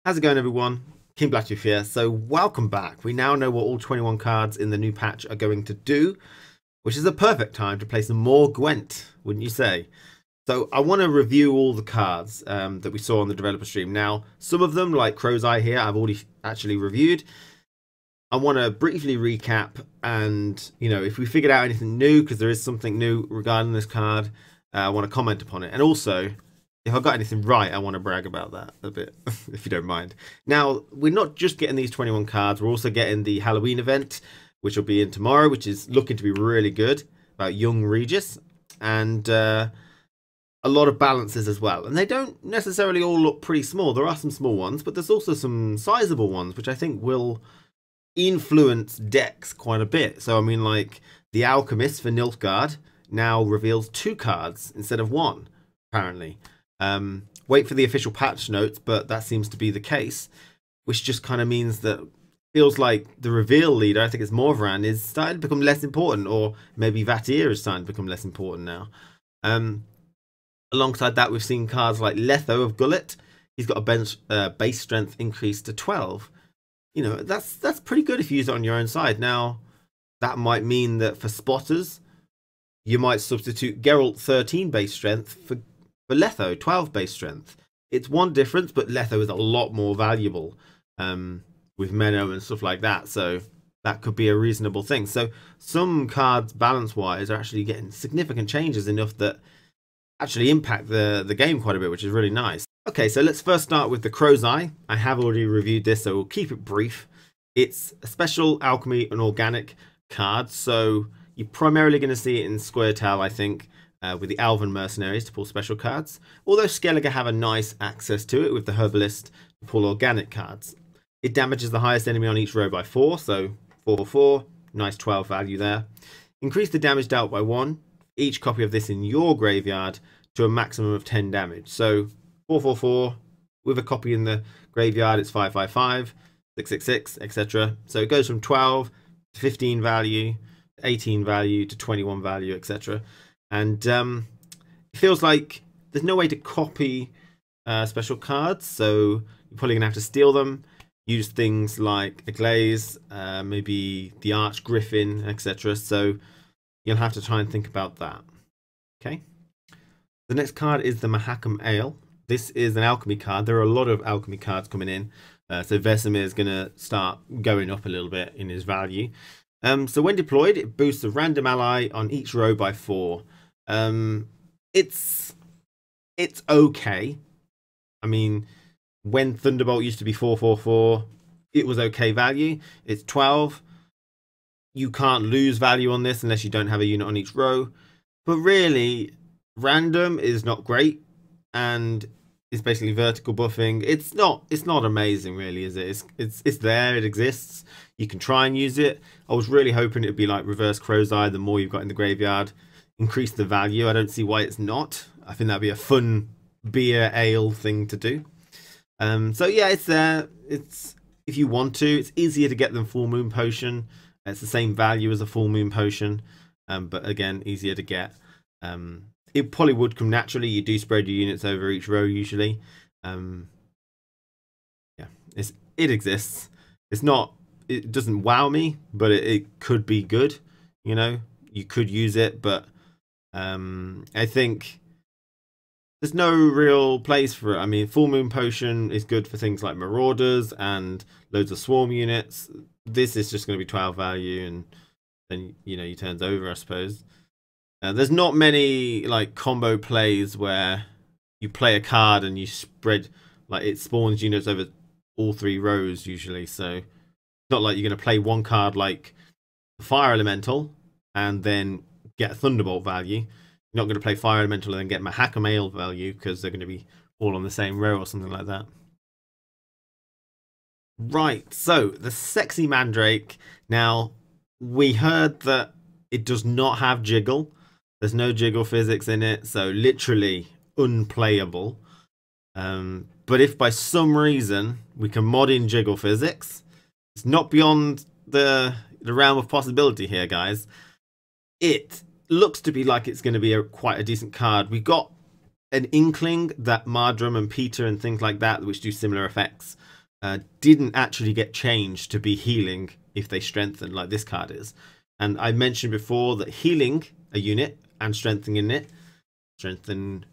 How's it going, everyone? KingBlackToof here. So welcome back. We now know what all 21 cards in the new patch are going to do, which is a perfect time to play some more Gwent, wouldn't you say? So I want to review all the cards that we saw on the developer stream. Now, some of them, like Crow's Eye here, I've already actually reviewed. I want to briefly recap and, if we figured out anything new, because there is something new regarding this card, I want to comment upon it. And also, if I got anything right, I want to brag about that a bit, if you don't mind. Now, we're not just getting these 21 cards, we're also getting the Halloween event, which will be in tomorrow, which is looking to be really good, about young Regis, and a lot of balances as well. And they don't necessarily all look pretty small. There are some small ones, but there's also some sizable ones, which I think will influence decks quite a bit. So, I mean, like, the Alchemist for Nilfgaard now reveals 2 cards instead of 1, apparently. Wait for the official patch notes, but that seems to be the case, which just kind of means that feels like the reveal leader, I think it's Morvran, is starting to become less important, or maybe Vatir is starting to become less important now. Alongside that, we've seen cards like Letho of Gullet. He's got a base strength increase to 12. That's pretty good if you use it on your own side. Now, that might mean that for spotters, you might substitute Geralt 13 base strength for Letho 12 base strength. It's one difference, but Letho is a lot more valuable with venom and stuff like that, so that could be a reasonable thing. So some cards balance wise are actually getting significant changes, enough that actually impact the game quite a bit, which is really nice. Okay, so let's first start with the Crow's Eye. I have already reviewed this, so we'll keep it brief. It's a special alchemy and organic card, so you're primarily going to see it in Square Tile, I think, with the Alvin Mercenaries to pull special cards, although Skellige have a nice access to it with the Herbalist to pull organic cards. It damages the highest enemy on each row by 4, so 4/4, nice 12 value there. Increase the damage dealt by 1, each copy of this in your graveyard to a maximum of 10 damage. So 4/4, with a copy in the graveyard it's 5/5/5, 6/6/6, etc. So it goes from 12 to 15 value, 18 value to 21 value, etc. And it feels like there's no way to copy special cards, so you're probably going to have to steal them, use things like a glaze, maybe the Arch Griffin, etc. So you'll have to try and think about that. Okay. The next card is the Mahakam Ale. This is an alchemy card. There are a lot of alchemy cards coming in, so Vesemir is going to start going up a little bit in his value. So when deployed, it boosts a random ally on each row by 4. It's okay. I mean, when Thunderbolt used to be 4/4/4, it was okay value. It's 12. You can't lose value on this unless you don't have a unit on each row. But really, random is not great, and it's basically vertical buffing. It's not amazing, really, is it? It's there. It exists. You can try and use it. I was really hoping it'd be like Reverse Crow's Eye. The more you've got in the graveyard, increase the value. I don't see why it's not. I think that'd be a fun beer ale thing to do. So yeah, it's there. It's, if you want to, it's easier to get than Full Moon Potion. It's the same value as a Full Moon Potion, but again, easier to get. It probably would come naturally. You do spread your units over each row usually. Yeah, it exists. It's not. It doesn't wow me, but it could be good. You could use it, but I think there's no real place for it. I mean, Full Moon Potion is good for things like Marauders and loads of swarm units. This is just going to be 12 value, and then your turn's over, I suppose. There's not many like combo plays where you play a card and you spread, like, it spawns units over all 3 rows usually. So it's not like you're going to play one card like Fire Elemental and then get a Thunderbolt value. You're not going to play Fire Elemental and then get Mahakam Ale value, because they're going to be all on the same row or something like that. Right, so the sexy Mandrake. Now, we heard that it does not have jiggle. There's no jiggle physics in it, so literally unplayable. But if by some reason we can mod in jiggle physics, it's not beyond the realm of possibility here, guys. It looks to be like it's going to be quite a decent card. We got an inkling that Mardrum and Peter and things like that, which do similar effects, didn't actually get changed to be healing if they strengthen like this card is. And I mentioned before that healing a unit and strengthening it, strengthening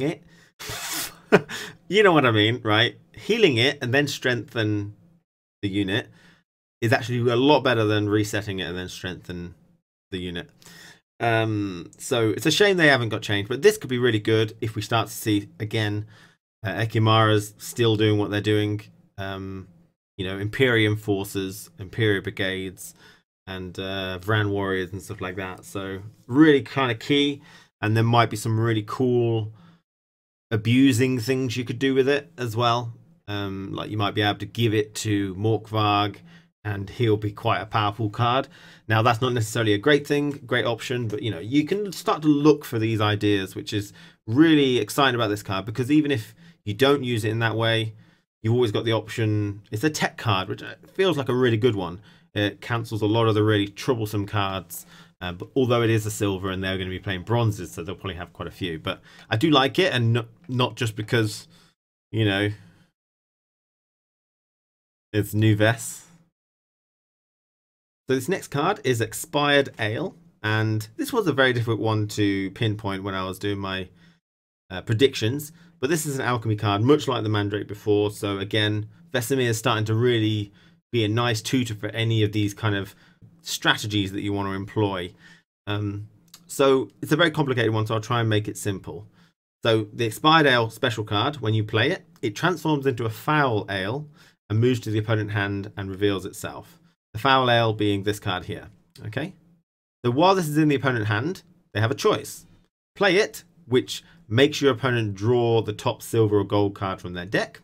it. You know what I mean, right? Healing it and then strengthen the unit is actually a lot better than resetting it and then strengthen the unit. So it's a shame they haven't got changed, but this could be really good if we start to see again Ekimaras still doing what they're doing. You know, Imperium forces, Imperial brigades, and Vran warriors and stuff like that. So really kind of key, and there might be some really cool abusing things you could do with it as well. Like you might be able to give it to Morkvarg and he'll be quite a powerful card. Now that's not necessarily a great thing, great option, but you know, you can start to look for these ideas, which is really exciting about this card, because even if you don't use it in that way, you've always got the option. It's a tech card, which feels like a really good one. It cancels a lot of the really troublesome cards, but although it is a silver and they're going to be playing bronzes, so they'll probably have quite a few. But I do like it, and not just because, you know, it's new Vess. So this next card is Expired Ale, and this was a very difficult one to pinpoint when I was doing my predictions, but this is an alchemy card, much like the Mandrake before. So again, Vesemir is starting to really be a nice tutor for any of these kind of strategies that you want to employ. So it's a very complicated one, so I'll try and make it simple. So the Expired Ale special card, when you play it, it transforms into a Foul Ale and moves to the opponent hand and reveals itself. The Foul Ale being this card here. Okay, so while this is in the opponent hand, they have a choice. Play it, which makes your opponent draw the top silver or gold card from their deck,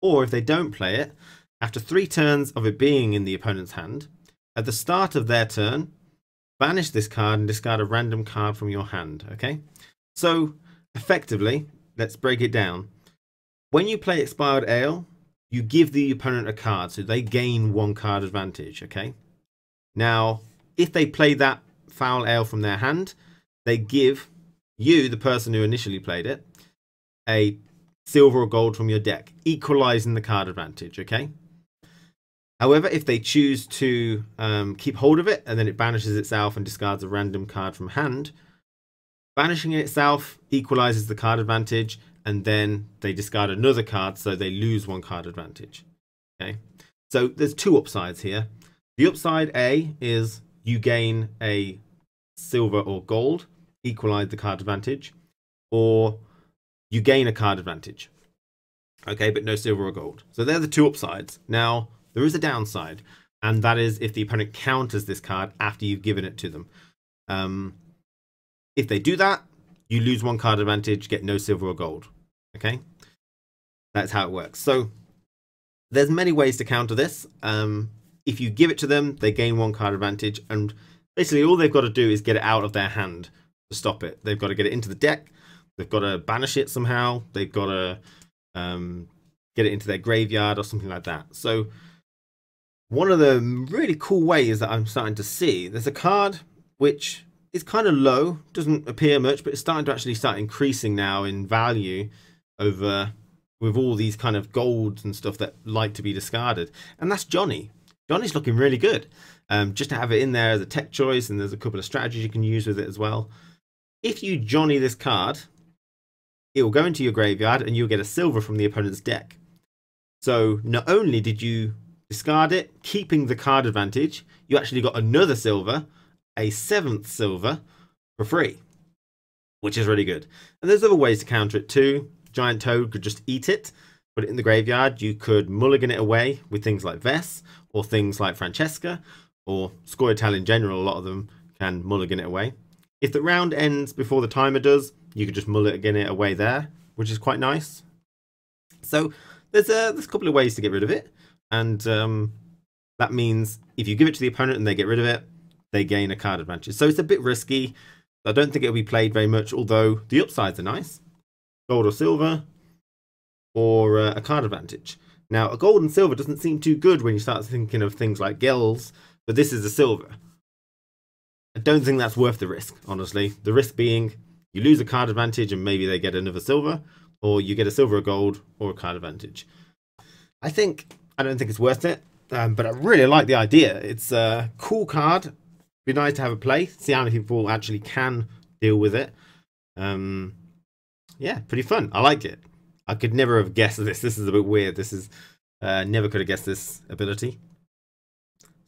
or if they don't play it, after 3 turns of it being in the opponent's hand, at the start of their turn, banish this card and discard a random card from your hand. Okay, so effectively, let's break it down. When you play Expired Ale, you give the opponent a card, so they gain 1 card advantage. Okay, now if they play that Foul Ale from their hand, they give you, the person who initially played it, a silver or gold from your deck, equalizing the card advantage. Okay, however, if they choose to keep hold of it and then it banishes itself and discards a random card from hand, banishing it itself equalizes the card advantage, and then they discard another card, so they lose 1 card advantage. Okay, so there's 2 upsides here. The upside A is you gain a silver or gold, equalize the card advantage, or you gain a card advantage. Okay, but no silver or gold. So they're the 2 upsides. Now there is a downside, and that is if the opponent counters this card after you've given it to them. If they do that, you lose 1 card advantage, get no silver or gold. Okay, that's how it works. So there's many ways to counter this. If you give it to them, they gain 1 card advantage, and basically all they've got to do is get it out of their hand to stop it. They've got to get it into the deck, they've got to banish it somehow, they've got to get it into their graveyard or something like that. So one of the really cool ways that I'm starting to see, there's a card which is kind of low, doesn't appear much, but it's starting to actually start increasing now in value over with all these kind of golds and stuff that like to be discarded, and that's Johnny. Johnny's looking really good. Just to have it in there as a tech choice, and there's a couple of strategies you can use with it as well. If you Johnny this card, it will go into your graveyard and you'll get a silver from the opponent's deck. So not only did you discard it, keeping the card advantage, you actually got another silver, a 7th silver, for free, which is really good. And there's other ways to counter it too. Giant Toad could just eat it, put it in the graveyard. You could mulligan it away with things like Vess, or things like Francesca, or Scoia'tael in general. A lot of them can mulligan it away. If the round ends before the timer does, you could just mulligan it away there, which is quite nice. So there's a couple of ways to get rid of it, and that means if you give it to the opponent and they get rid of it, they gain a card advantage. So it's a bit risky. I don't think it'll be played very much, although the upsides are nice. Gold or silver, or a card advantage. Now, a gold and silver doesn't seem too good when you start thinking of things like Gels, but this is a silver. I don't think that's worth the risk, honestly. The risk being you lose a card advantage and maybe they get another silver, or you get a silver, a gold, or a card advantage. I don't think it's worth it, but I really like the idea. It's a cool card. Be nice to have a play, see how many people actually can deal with it. Yeah, pretty fun. I like it. I could never have guessed this. This is a bit weird. This is never could have guessed this ability.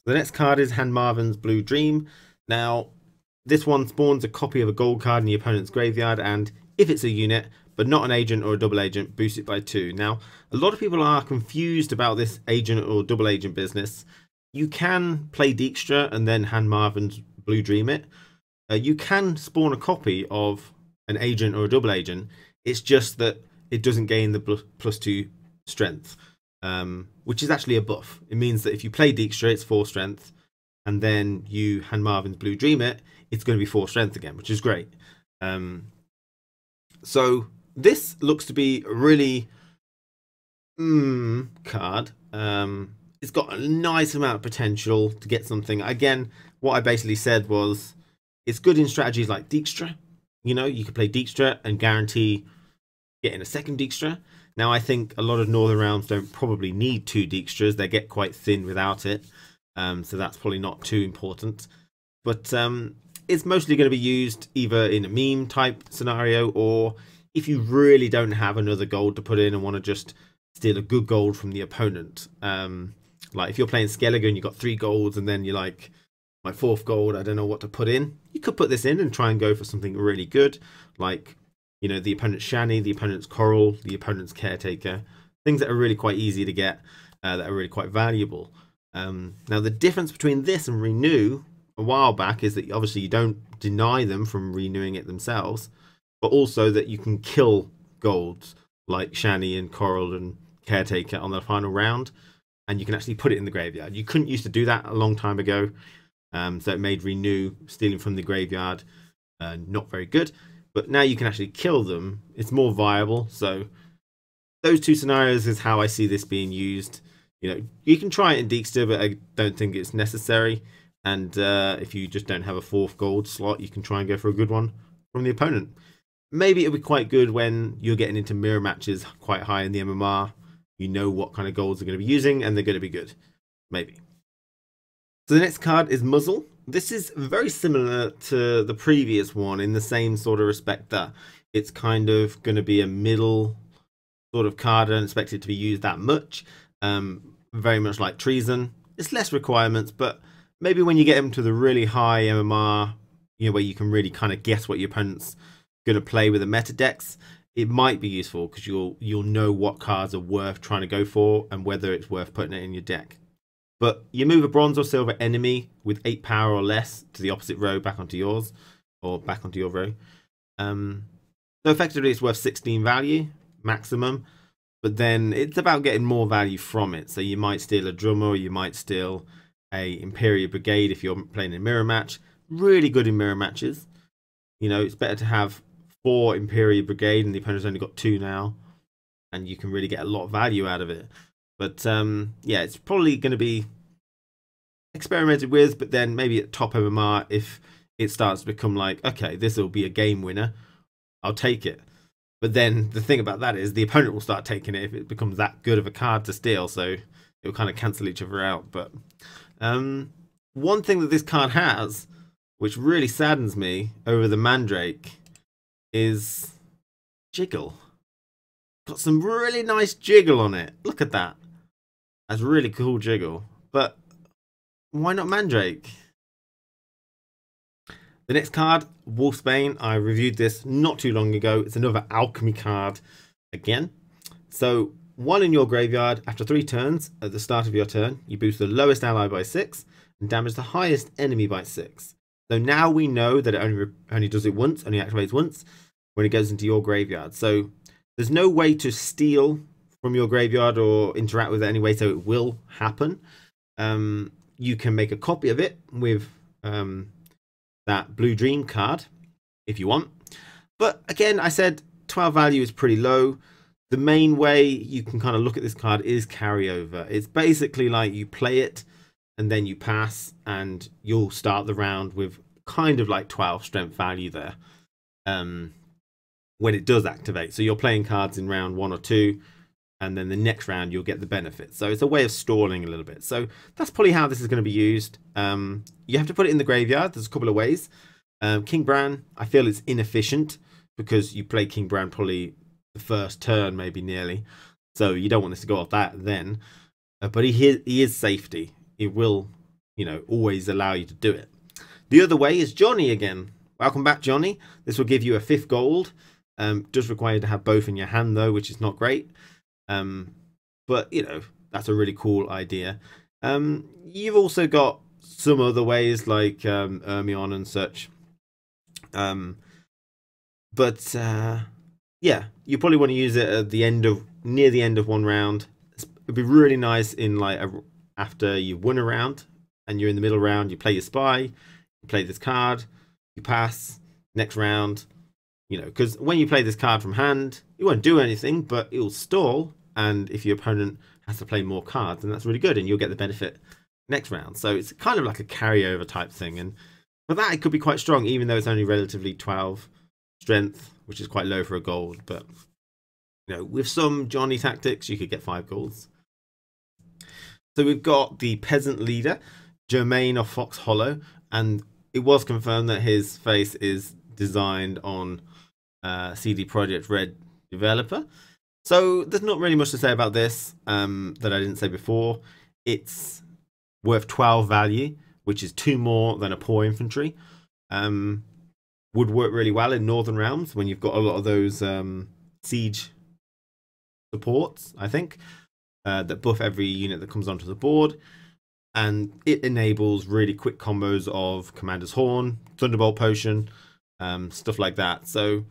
The next card is Marvins Blue Dream. Now, this one spawns a copy of a gold card in the opponent's graveyard, and if it's a unit, but not an agent or a double agent, boost it by 2. Now, a lot of people are confused about this agent or double agent business. You can play Dijkstra and then Marvins Blue Dream it. You can spawn a copy of an agent or a double agent. It's just that it doesn't gain the +2 strength, which is actually a buff. It means that if you play Dijkstra, it's 4 strength, and then you Marvins Blue Dream it, it's going to be 4 strength again, which is great. So this looks to be a really card. It's got a nice amount of potential to get something. Again, what I basically said was it's good in strategies like Dijkstra. You know, you could play Dijkstra and guarantee getting a second Dijkstra. Now, I think a lot of Northern Realms don't probably need 2 Dijkstras. They get quite thin without it. So that's probably not too important. But it's mostly going to be used either in a meme type scenario, or if you really don't have another gold to put in and want to just steal a good gold from the opponent. Like if you're playing Skellige and you've got 3 golds and then you're like, my 4th gold, I don't know what to put in. You could put this in and try and go for something really good, like, you know, the opponent's Shani, the opponent's Coral, the opponent's Caretaker, things that are really quite easy to get, that are really quite valuable. Now, the difference between this and Renew a while back is that obviously you don't deny them from renewing it themselves, but also that you can kill golds like Shani and Coral and Caretaker on the final round, and you can actually put it in the graveyard. You couldn't used to do that a long time ago, so it made Renew, stealing from the graveyard, not very good. But now you can actually kill them. It's more viable. So those 2 scenarios is how I see this being used. You know, you can try it in Dijkstra, but I don't think it's necessary. And if you just don't have a 4th gold slot, you can try and go for a good one from the opponent. Maybe it'll be quite good when you're getting into mirror matches quite high in the MMR. You know what kind of golds they're going to be using, and they're going to be good. Maybe. So the next card is Muzzle. This is very similar to the previous one in the same sort of respect that it's kind of going to be a middle sort of card. I don't expect it to be used that much. Very much like Treason. It's less requirements, but maybe when you get into the really high MMR, you know, where you can really kind of guess what your opponent's going to play with the meta decks, it might be useful because you'll know what cards are worth trying to go for and whether it's worth putting it in your deck. But you move a bronze or silver enemy with 8 power or less to the opposite row back onto yours, or back onto your row. So effectively it's worth 16 value maximum, but then it's about getting more value from it. So you might steal a drummer, or you might steal a Imperial Brigade if you're playing a mirror match. Really good in mirror matches. You know, it's better to have 4 Imperial Brigade and the opponent's only got 2 now, and you can really get a lot of value out of it. But yeah, it's probably going to be experimented with, but then maybe at top MMR, if it starts to become like, okay, this will be a game winner, I'll take it. But then the thing about that is the opponent will start taking it if it becomes that good of a card to steal, so it will kind of cancel each other out. But one thing that this card has, which really saddens me over the Mandrake, is jiggle. Got some really nice jiggle on it. Look at that. That's really cool jiggle. But why not Mandrake? The next card, Wolfsbane. I reviewed this not too long ago. It's another alchemy card again. So 1 in your graveyard. After 3 turns, at the start of your turn, you boost the lowest ally by 6 and damage the highest enemy by 6. So now we know that it only does it once, only activates once when it goes into your graveyard. So there's no way to steal from your graveyard or interact with it anyway, so it will happen. You can make a copy of it with that Blue Dream card if you want. But again, I said 12 value is pretty low. The main way you can kind of look at this card is carryover. It's basically like you play it and then you pass and you'll start the round with kind of like 12 strength value there when it does activate. So you're playing cards in round 1 or 2, and then the next round you'll get the benefit. So it's a way of stalling a little bit. So that's probably how this is going to be used. You have to put it in the graveyard. There's a couple of ways. King Bran, I feel it's inefficient because you play King Bran probably the first turn, maybe nearly. So you don't want this to go off that then. But he is safety. It will, you know, always allow you to do it. The other way is Johnny again. Welcome back, Johnny. This will give you a 5th gold. Does require you to have both in your hand though, which is not great. But you know, that's a really cool idea. You've also got some other ways like Ermion and such. Yeah, you probably want to use it at the end of near the end of one round. It'd be really nice in like after you've won a round and you're in the middle round. You play your spy, you play this card, you pass next round. You know, because when you play this card from hand, it won't do anything, but it'll stall. And if your opponent has to play more cards, then that's really good, and you'll get the benefit next round. So it's kind of like a carryover type thing, and for that it could be quite strong, even though it's only relatively 12 strength, which is quite low for a gold. But you know, with some Johnny tactics, you could get 5 golds. So we've got the peasant leader, Germain of Fox Hollow, and it was confirmed that his face is designed on CD Projekt Red developer. So there's not really much to say about this that I didn't say before. It's worth 12 value, which is 2 more than a poor infantry. Would work really well in Northern Realms when you've got a lot of those siege supports, I think, that buff every unit that comes onto the board. And it enables really quick combos of Commander's Horn, Thunderbolt Potion, stuff like that. So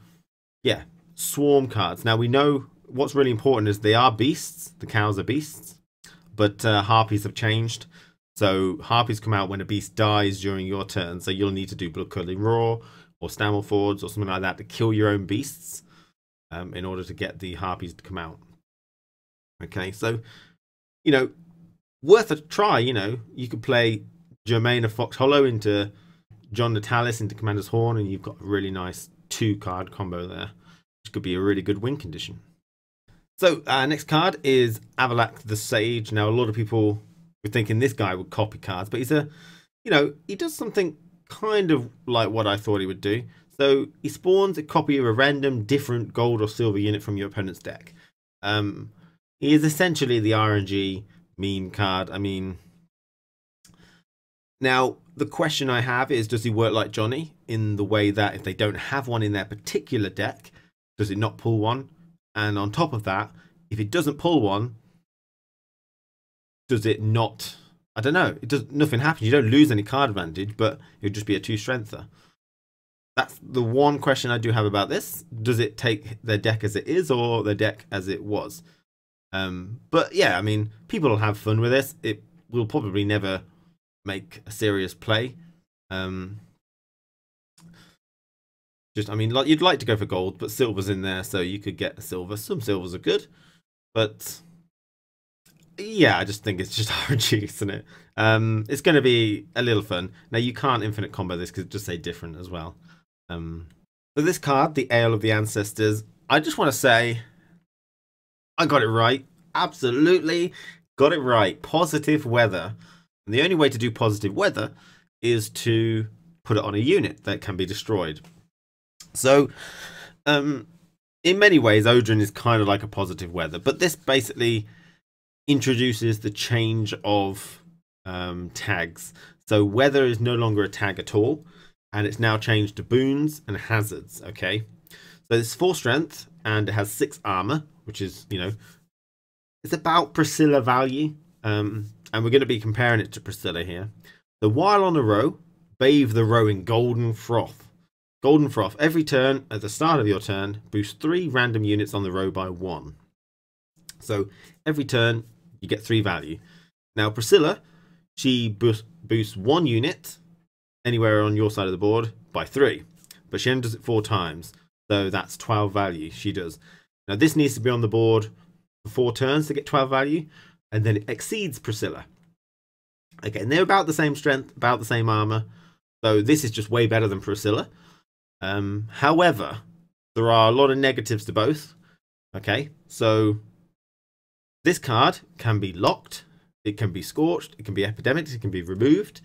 yeah, swarm cards. Now we know what's really important is they are beasts. The cows are beasts, but harpies have changed. So harpies come out when a beast dies during your turn. So you'll need to do Blood-Curdling Roar or Stamelfords or something like that to kill your own beasts in order to get the harpies to come out. Okay, so you know, worth a try. You know, you could play Germain of Fox Hollow into John Natalis into Commander's Horn, and you've got a really nice 2-card combo there, which could be a really good win condition. So next card is Avalak the Sage. Now a lot of people were thinking this guy would copy cards, but he's a, you know, he does something kind of like what I thought he would do. So he spawns a copy of a random different gold or silver unit from your opponent's deck. He is essentially the RNG meme card. I mean, now the question I have is, does he work like Johnny in the way that if they don't have one in their particular deck, does it not pull one? And on top of that, if it doesn't pull one, does it not, I don't know, it does, nothing happens. You don't lose any card advantage, but it would just be a 2-strengther. That's the one question I do have about this. Does it take their deck as it is or their deck as it was? But yeah, I mean, people will have fun with this. It will probably never make a serious play. Just, I mean, like, you'd like to go for gold, but silver's in there, so you could get a silver. Some silvers are good, but yeah, I just think it's just RNG, isn't it? It's going to be a little fun. Now, you can't infinite combo this because it just say different as well. So this card, the Ale of the Ancestors, I just want to say I got it right. Absolutely got it right. Positive weather. And the only way to do positive weather is to put it on a unit that can be destroyed. So, in many ways, Odrin is kind of like a positive weather, but this basically introduces the change of tags. So weather is no longer a tag at all, and it's now changed to boons and hazards. Okay, so it's 4 strength and it has 6 armor, which is, you know, it's about Priscilla value, and we're going to be comparing it to Priscilla here. So while on a row, bathe the row in golden froth. Golden Froth. Every turn, at the start of your turn, boost 3 random units on the row by 1. So every turn, you get 3 value. Now, Priscilla, she boosts 1 unit anywhere on your side of the board by 3. But she only does it 4 times. So that's 12 value she does. Now, this needs to be on the board for 4 turns to get 12 value. And then it exceeds Priscilla. Okay, and they're about the same strength, about the same armor. So this is just way better than Priscilla. However, there are a lot of negatives to both. Okay, so this card can be locked, it can be scorched, it can be epidemics, it can be removed,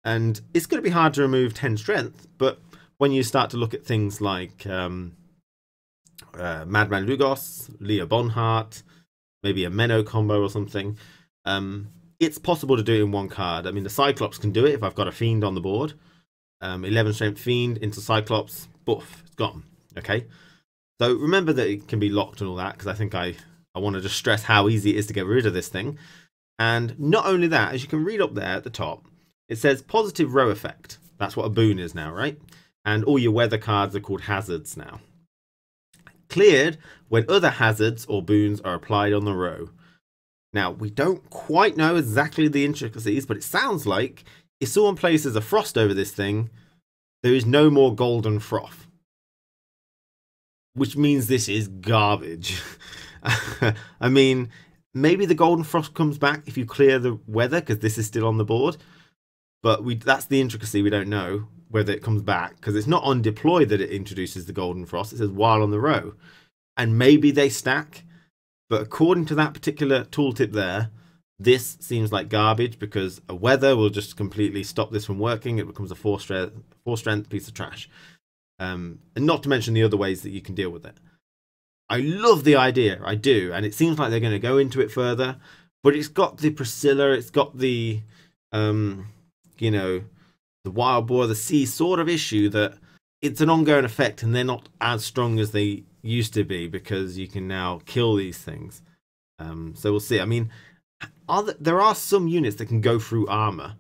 and it's going to be hard to remove 10 strength, but when you start to look at things like Madman Lugos, Leah Bonhart, maybe a Menno combo or something, it's possible to do it in one card. I mean, the Cyclops can do it if I've got a Fiend on the board. 11 strength Fiend into Cyclops, boof, it's gone. Okay, so remember that it can be locked and all that, because I think I want to just stress how easy it is to get rid of this thing. And not only that, as you can read up there at the top, it says positive row effect. That's what a boon is now, right? And all your weather cards are called hazards now. Cleared when other hazards or boons are applied on the row. Now, we don't quite know exactly the intricacies, but it sounds like if someone places a frost over this thing, there is no more golden froth. Which means this is garbage. I mean, maybe the golden frost comes back if you clear the weather, because this is still on the board. But that's the intricacy. We don't know whether it comes back, because it's not on deploy that it introduces the golden frost. It says while on the row. And maybe they stack. But according to that particular tooltip there, this seems like garbage, because a weather will just completely stop this from working. It becomes a 4-strength piece of trash. And not to mention the other ways that you can deal with it. I love the idea, I do, and it seems like they're going to go into it further, but it's got the Priscilla, it's got the, you know, the wild boar, the sea sort of issue that it's an ongoing effect and they're not as strong as they used to be, because you can now kill these things. So we'll see. I mean, there are some units that can go through armor.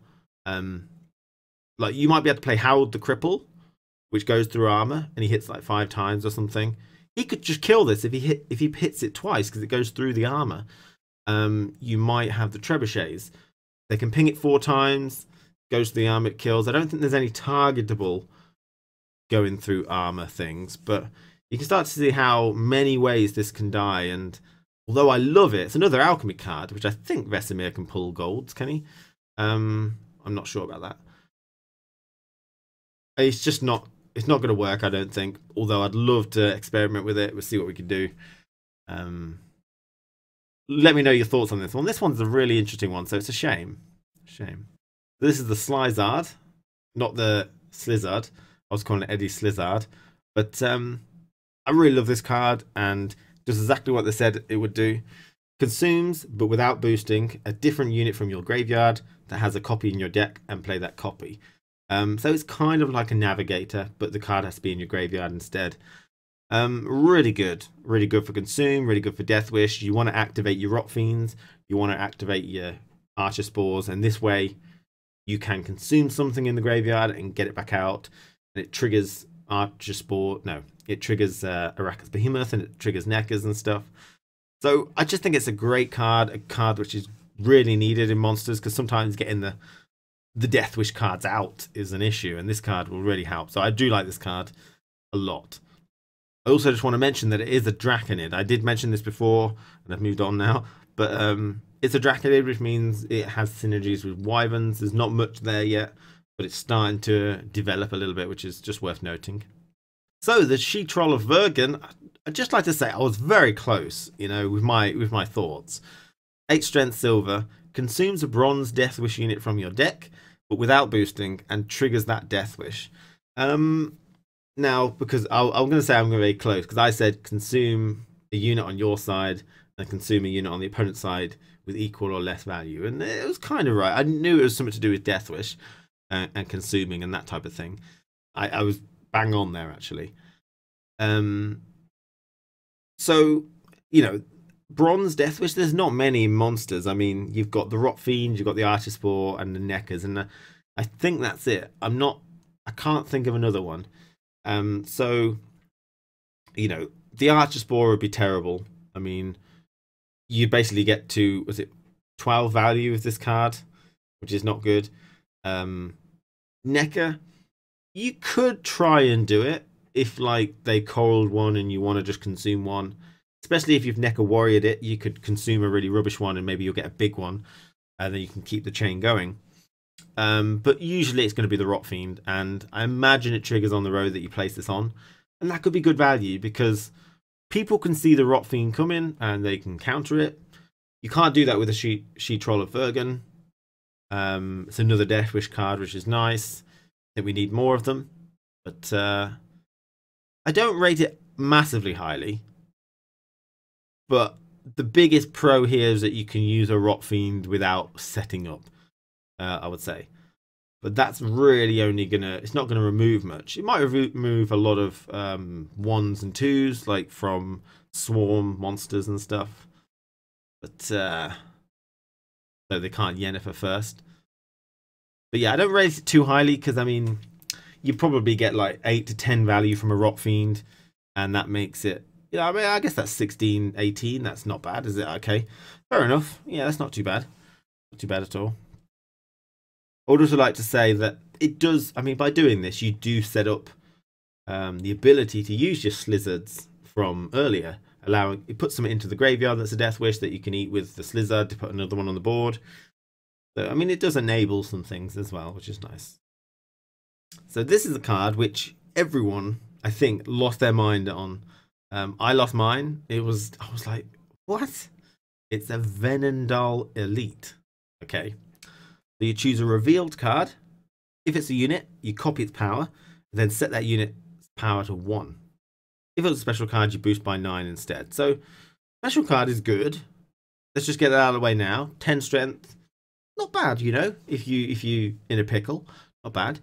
Like you might be able to play Herald the Cripple, which goes through armor, and he hits like 5 times or something. He could just kill this if he hits it twice, because it goes through the armor. You might have the trebuchets. They can ping it 4 times, goes to the armor, it kills. I don't think there's any targetable going through armor things, but you can start to see how many ways this can die. And although I love it, it's another alchemy card, which I think Vesemir can pull golds, can he? I'm not sure about that. It's just not. It's not going to work, I don't think. Although I'd love to experiment with it. We'll see what we can do. Let me know your thoughts on this one. This one's a really interesting one, so it's a shame. Shame. This is the Slizard, not the Slizzard. I was calling it Eddie Slizzard. But I really love this card, and does exactly what they said it would do. Consumes, but without boosting, a different unit from your graveyard that has a copy in your deck, and play that copy. So it's kind of like a navigator, but the card has to be in your graveyard instead. Really good for consume, really good for Death Wish. You want to activate your Rot Fiends, you want to activate your Archer Spores, and this way you can consume something in the graveyard and get it back out, and it triggers Archer Spore. No, it triggers Araka's Behemoth, and it triggers Neckers and stuff. So I just think it's a great card, a card which is really needed in monsters, because sometimes getting the Death Wish cards out is an issue, and this card will really help. So I do like this card a lot. I also just want to mention that it is a Draconid. I did mention this before, and I've moved on now, but it's a Draconid, which means it has synergies with Wyverns. There's not much there yet, but it's starting to develop a little bit, which is just worth noting. So the She-Troll of Bergen, I'd just like to say I was very close, you know, with my thoughts. 8 strength silver, consumes a bronze Death Wish unit from your deck, but without boosting, and triggers that Death Wish. Now, because I'm going to say I'm going to be close, because I said consume a unit on your side and consume a unit on the opponent's side with equal or less value, and it was kind of right. I knew it was something to do with Death Wish and consuming and that type of thing. I was bang on there, actually. So, you know, bronze Death Wish, there's not many monsters. I mean, you've got the Rot Fiend, you've got the Archer Spore, and the Neckers, and I think that's it. I can't think of another one. So, you know, the Archer Spore would be terrible. I mean, you basically get to, was it 12 value with this card, which is not good. Necker, you could try and do it if, like, they coralled one and you want to just consume one. Especially if you've Necker Warriored it, you could consume a really rubbish one and maybe you'll get a big one, and then you can keep the chain going. But usually it's going to be the Rot Fiend, and I imagine it triggers on the row that you place this on, and that could be good value because people can see the Rot Fiend coming and they can counter it. You can't do that with a She Troll of Bergen. It's another Death Wish card, which is nice. I think we need more of them, but I don't rate it massively highly. But the biggest pro here is that you can use a Rot Fiend without setting up, I would say. But that's really only gonna, it's not gonna remove much. It might remove a lot of 1s and 2s, like from swarm monsters and stuff. But so they can't Yennefer first. But yeah, I don't rate it too highly because I mean, you probably get like 8 to 10 value from a Rot Fiend, and that makes it, yeah, I mean, I guess that's 16, 18. That's not bad, is it? Okay, fair enough. Yeah, that's not too bad. Not too bad at all. I would also like to say that it does, I mean, by doing this, you do set up the ability to use your slizzards from earlier, allowing, it puts them into the graveyard that's a Death Wish that you can eat with the slizzard to put another one on the board. So, I mean, it does enable some things as well, which is nice. So this is a card which everyone, I think, lost their mind on. I lost mine. I was like, what? It's a Venendal Elite. Okay. So you choose a revealed card. If it's a unit, you copy its power, and then set that unit's power to 1. If it's a special card, you boost by 9 instead. So special card is good. Let's just get that out of the way now. 10 strength. Not bad, you know, if you in a pickle. Not bad.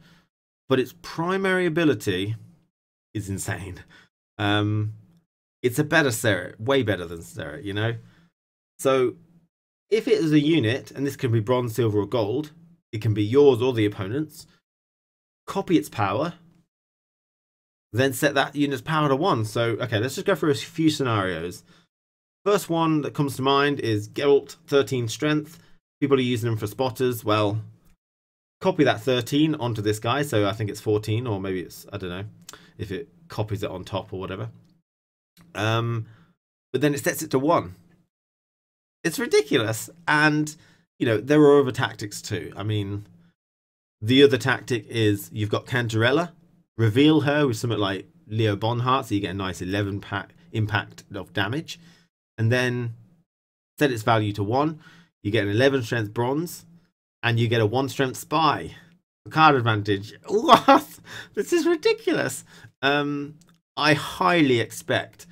But its primary ability is insane. It's a better Serret, way better than Serret, you know. So if it is a unit, and this can be bronze, silver, or gold, it can be yours or the opponent's, copy its power, then set that unit's power to 1. So, okay, let's just go through a few scenarios. First one that comes to mind is Geralt, 13 strength. People are using them for spotters. Well, copy that 13 onto this guy. So I think it's 14, or maybe it's, I don't know, if it copies it on top or whatever. But then it sets it to 1. It's ridiculous. And, you know, there are other tactics too. I mean, the other tactic is you've got Cantarella, reveal her with something like Leo Bonheart, so you get a nice 11 impact of damage, and then set its value to 1. You get an 11 strength bronze, and you get a 1 strength spy. Card advantage. What? This is ridiculous. I highly expect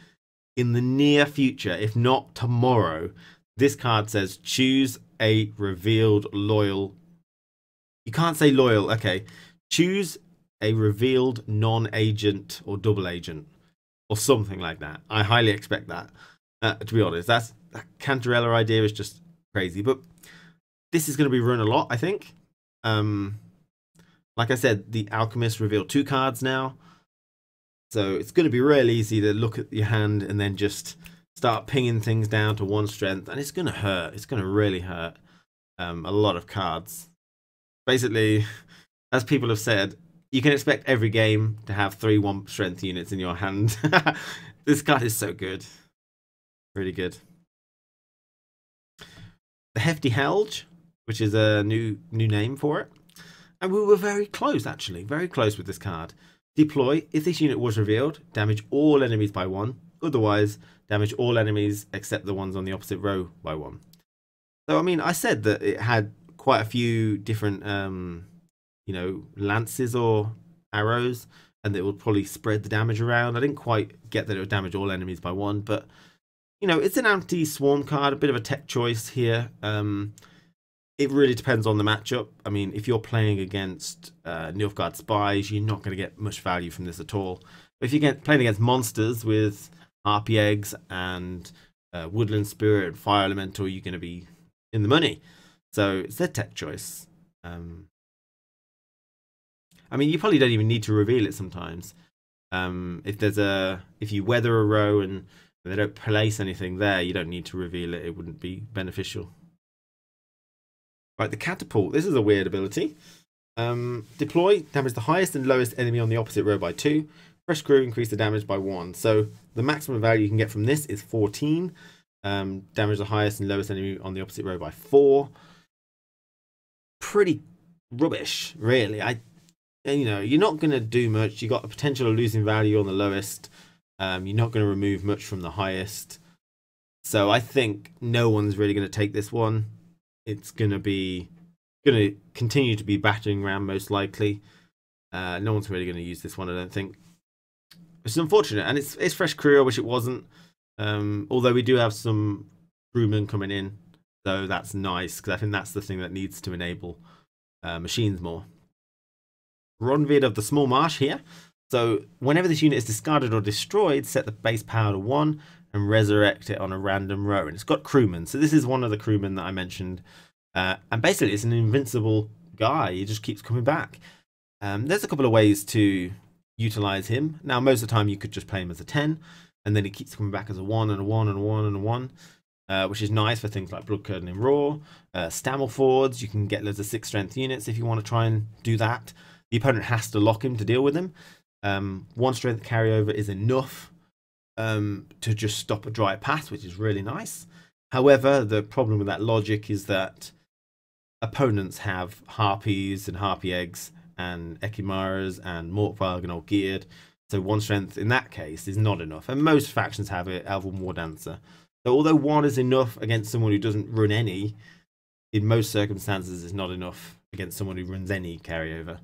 in the near future, if not tomorrow, this card says choose a revealed loyal. You can't say loyal. Okay. Choose a revealed non-agent or double agent or something like that. I highly expect that. To be honest, that Cantarella idea is just crazy. But this is going to be run a lot, I think. Like I said, the Alchemist revealed 2 cards now. So it's going to be real easy to look at your hand and then just start pinging things down to 1 strength. And it's going to hurt. It's going to really hurt a lot of cards. Basically, as people have said, you can expect every game to have 3 1 strength units in your hand. This card is so good. Really good. The Hefty Helge, which is a new name for it. And we were very close, actually. Very close with this card. Deploy. If this unit was revealed, damage all enemies by 1. Otherwise, damage all enemies except the ones on the opposite row by 1. So, I mean, I said that it had quite a few different, you know, lances or arrows, and it would probably spread the damage around. I didn't quite get that it would damage all enemies by 1, but, you know, it's an anti-swarm card, a bit of a tech choice here. It really depends on the matchup. I mean, if you're playing against Nilfgaard spies, you're not going to get much value from this at all. But if you're playing against monsters with harpy eggs and woodland spirit and fire elemental, you're going to be in the money. So it's a tech choice. I mean, you probably don't even need to reveal it sometimes. If you weather a row and they don't place anything there, you don't need to reveal it. It wouldn't be beneficial. Right, the catapult. This is a weird ability. Deploy, damage the highest and lowest enemy on the opposite row by 2. Fresh crew, increase the damage by 1. So the maximum value you can get from this is 14. Damage the highest and lowest enemy on the opposite row by 4. Pretty rubbish, really. You know, you're not going to do much. You got the potential of losing value on the lowest. You're not going to remove much from the highest. So I think no one's really going to take this one. It's going to continue to be battering around most likely. No one's really going to use this one, I don't think. Which is unfortunate, and it's fresh crew. I wish it wasn't. Although we do have some crewmen coming in, so that's nice because I think that's the thing that needs to enable machines more. Ronvid of the Small Marsh here. So whenever this unit is discarded or destroyed, set the base power to 1 and resurrect it on a random row. And it's got crewmen. So this is one of the crewmen that I mentioned. And basically it's an invincible guy. He just keeps coming back. There's a couple of ways to utilize him. Now, most of the time you could just play him as a 10, and then he keeps coming back as a 1 and a 1 and a 1 and a 1. Which is nice for things like Blood Curdling Raw, Stammelfords. You can get loads of 6 strength units if you want to try and do that. The opponent has to lock him to deal with him. 1 strength carryover is enough to just stop a dry path, which is really nice. However, the problem with that logic is that opponents have harpies and harpy eggs and echimaras and mortvarg all geared. So 1 strength in that case is not enough. And most factions have it, Elven War Dancer. So although 1 is enough against someone who doesn't run any, in most circumstances it's not enough against someone who runs any carryover.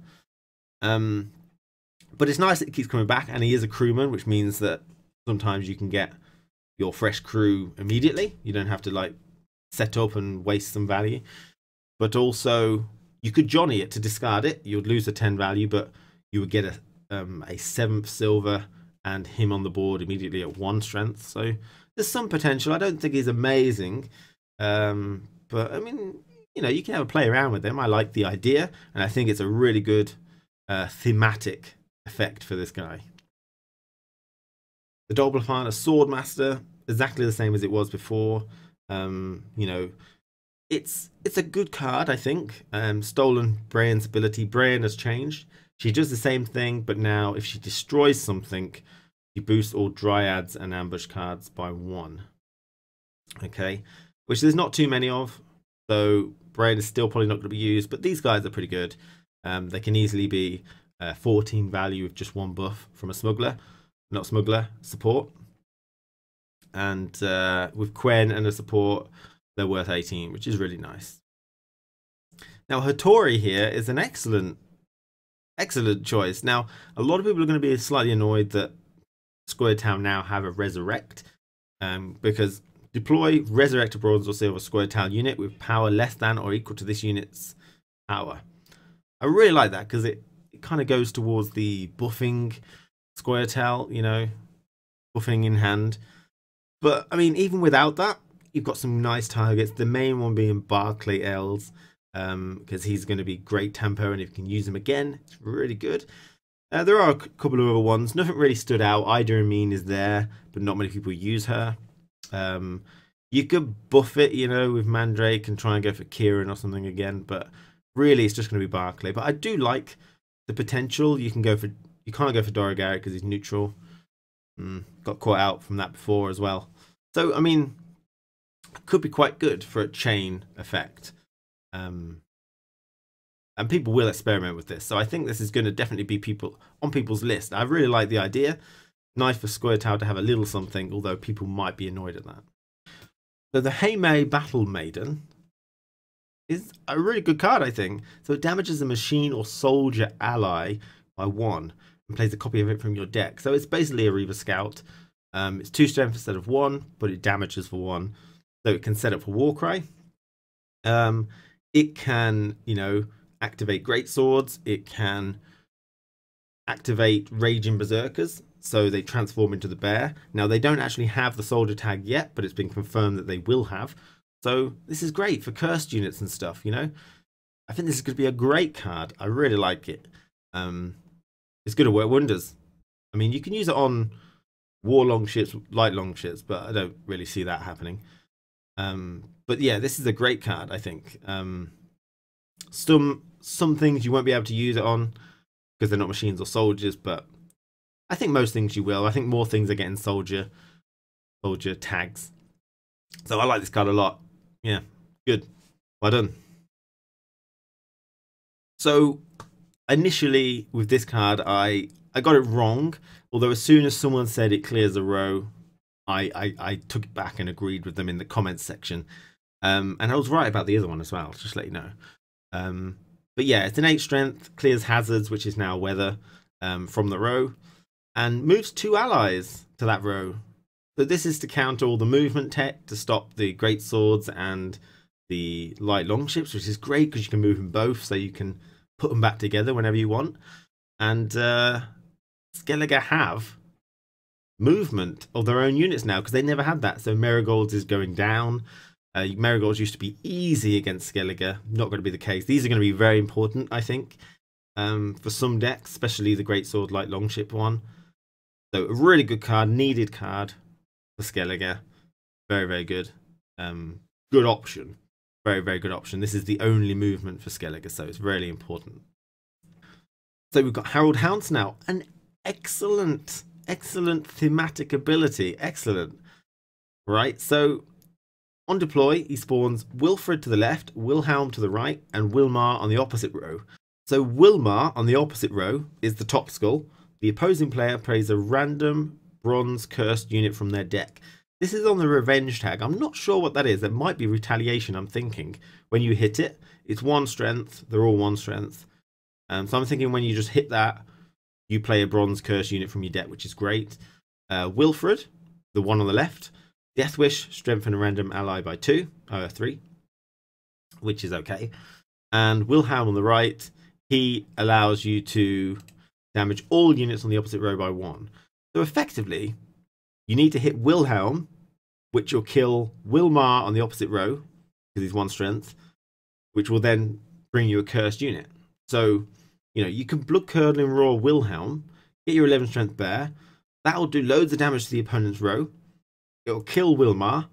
But it's nice that it keeps coming back, and he is a crewman, which means that sometimes you can get your fresh crew immediately. You don't have to like set up and waste some value. But also you could Johnny it to discard it. You would lose a 10 value, but you would get a 7th silver and him on the board immediately at 1 strength. So there's some potential. I don't think he's amazing, but I mean, you know, you can have a play around with him. I like the idea, and I think it's a really good thematic effect for this guy. The doublet, a Swordmaster, exactly the same as it was before. You know, it's a good card, I think. Stolen Brienne's ability. Brienne has changed. She does the same thing, but now if she destroys something, she boosts all dryads and ambush cards by 1. Okay, which there's not too many of, so Brienne is still probably not going to be used, but these guys are pretty good. They can easily be 14 value with just 1 buff from a smuggler, not smuggler, support. And with Quen and a support, they're worth 18, which is really nice. Now, hitori here is an excellent choice. Now, a lot of people are going to be slightly annoyed that Square Town now have a resurrect, because deploy resurrect a bronze or silver Square Town unit with power less than or equal to this unit's power. I really like that because it kind of goes towards the buffing Square Tail, you know, buffing in hand. But I mean, even without that, you've got some nice targets. The main one being Barclay Els, because he's going to be great tempo, and if you can use him again, it's really good. There are a couple of other ones. Nothing really stood out. Ida Amin is there, but not many people use her. You could buff it, you know, with Mandrake and try and go for Kieran or something again, but really it's just going to be Barclay. But I do like the potential. You can't go for Dorigarrett because he's neutral. Got caught out from that before as well. So I mean, it could be quite good for a chain effect. And people will experiment with this. So I think this is going to definitely be on people's list. I really like the idea. Nice for Square Tower to have a little something, although people might be annoyed at that. So the Heimei Battle Maiden is a really good card, I think. So it damages a machine or soldier ally by 1 and plays a copy of it from your deck. So it's basically a Reaver Scout. It's 2 strength instead of 1, but it damages for 1. So it can set up for Warcry. It can, you know, activate Great Swords. It can activate Raging Berserkers, so they transform into the bear. Now, they don't actually have the soldier tag yet, but it's been confirmed that they will have. So this is great for cursed units and stuff, you know. I think this is going to be a great card. I really like it. It's going to work wonders. I mean, you can use it on war longships, light longships, but I don't really see that happening. But yeah, this is a great card, I think. Some things you won't be able to use it on because they're not machines or soldiers, but I think most things you will. I think more things are getting soldier tags. So I like this card a lot. Yeah, good. Well done. So initially with this card, I got it wrong. Although as soon as someone said it clears a row, I took it back and agreed with them in the comments section. And I was right about the other one as well, just to let you know. But yeah, it's an 8 strength, clears hazards, which is now weather, from the row, and moves 2 allies to that row. So this is to counter all the movement tech to stop the great swords and the light longships, which is great because you can move them both, so you can put them back together whenever you want. And Skellige have movement of their own units now because they never had that. So marigolds is going down. Marigolds used to be easy against Skellige. Not going to be the case. These are going to be very important, I think, for some decks, especially the greatsword light longship one. So a really good card, needed card for Skellige. Very, very good. Good option. Very, very good option. This is the only movement for Skellige, so it's really important. So we've got Herald Hounds now. An excellent thematic ability. Excellent. Right, so on deploy, he spawns Wilfred to the left, Wilhelm to the right, and Wilmar on the opposite row. So Wilmar on the opposite row is the top skull. The opposing player plays a random bronze cursed unit from their deck. This is on the revenge tag. I'm not sure what that is. It might be retaliation, I'm thinking. When you hit it, it's 1 strength. They're all 1 strength. So I'm thinking when you just hit that, you play a bronze curse unit from your deck, which is great. Wilfred, the one on the left. Death Wish, strengthen a random ally by 3, which is okay. And Wilhelm on the right, he allows you to damage all units on the opposite row by 1. So effectively, you need to hit Wilhelm, which will kill Wilmar on the opposite row, because he's 1 strength, which will then bring you a cursed unit. So, you know, you can blood curdling roar Wilhelm, get your 11 strength bear. That'll do loads of damage to the opponent's row. It'll kill Wilmar.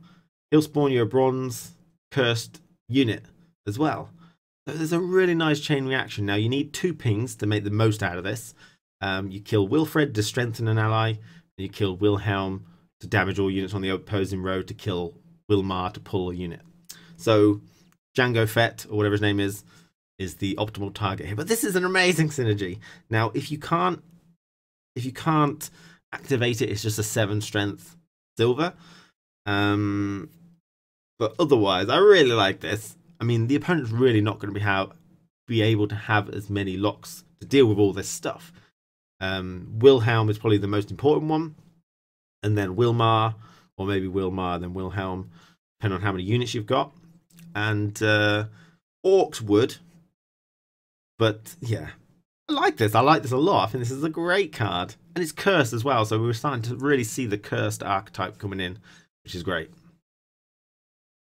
He'll spawn you a bronze cursed unit as well. So there's a really nice chain reaction. Now you need 2 pings to make the most out of this. You kill Wilfred to strengthen an ally, and you kill Wilhelm to damage all units on the opposing row to kill Wilmar to pull a unit. So Django Fett, or whatever his name is the optimal target here. But this is an amazing synergy. Now, if you can't activate it, it's just a 7 strength silver. But otherwise, I really like this. I mean, the opponent's really not going to be able to have as many locks to deal with all this stuff. Wilhelm is probably the most important one, and then Wilmar, or maybe Wilmar, then Wilhelm, depending on how many units you've got. And Orcs would, but yeah, I like this. I like this a lot. I think this is a great card, and it's cursed as well. So we're starting to really see the cursed archetype coming in, which is great.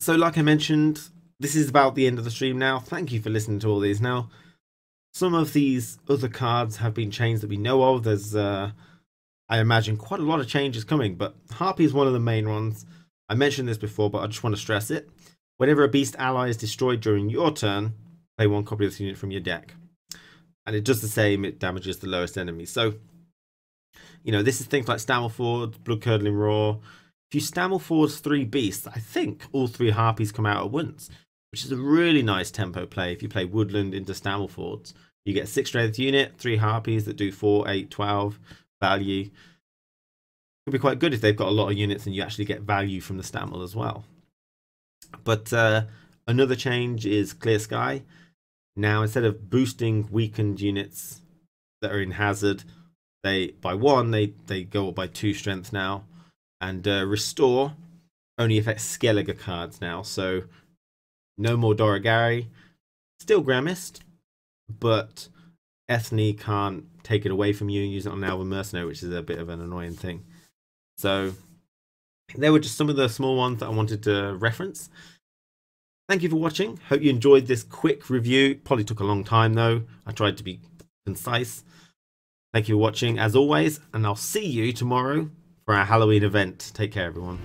So, like I mentioned, this is about the end of the stream now. Thank you for listening to all these. Now, some of these other cards have been changed that we know of. There's, I imagine, quite a lot of changes coming, but Harpy is one of the main ones. I mentioned this before, but I just want to stress it. Whenever a beast ally is destroyed during your turn, play 1 copy of this unit from your deck. And it does the same, it damages the lowest enemy. So, you know, this is things like Stammelford, Blood Curdling Roar. If you Stammelford's 3 beasts, I think all 3 Harpies come out at once, which is a really nice tempo play. If you play Woodland into Stammelfords, you get a 6 strength unit, 3 Harpies that do 4, 8, 12 value. Could be quite good if they've got a lot of units and you actually get value from the Stammel as well. But another change is Clear Sky. Now, instead of boosting weakened units that are in hazard, by 1, they go up by 2 strength now. And Restore only affects Skellige cards now. So no more Doragari. Still Grammist, but Ethne can't take it away from you and use it on an Elven Mercenary, which is a bit of an annoying thing. So there were just some of the small ones that I wanted to reference. Thank you for watching. Hope you enjoyed this quick review. Probably took a long time though. I tried to be concise. Thank you for watching as always, and I'll see you tomorrow for our Halloween event. Take care, everyone.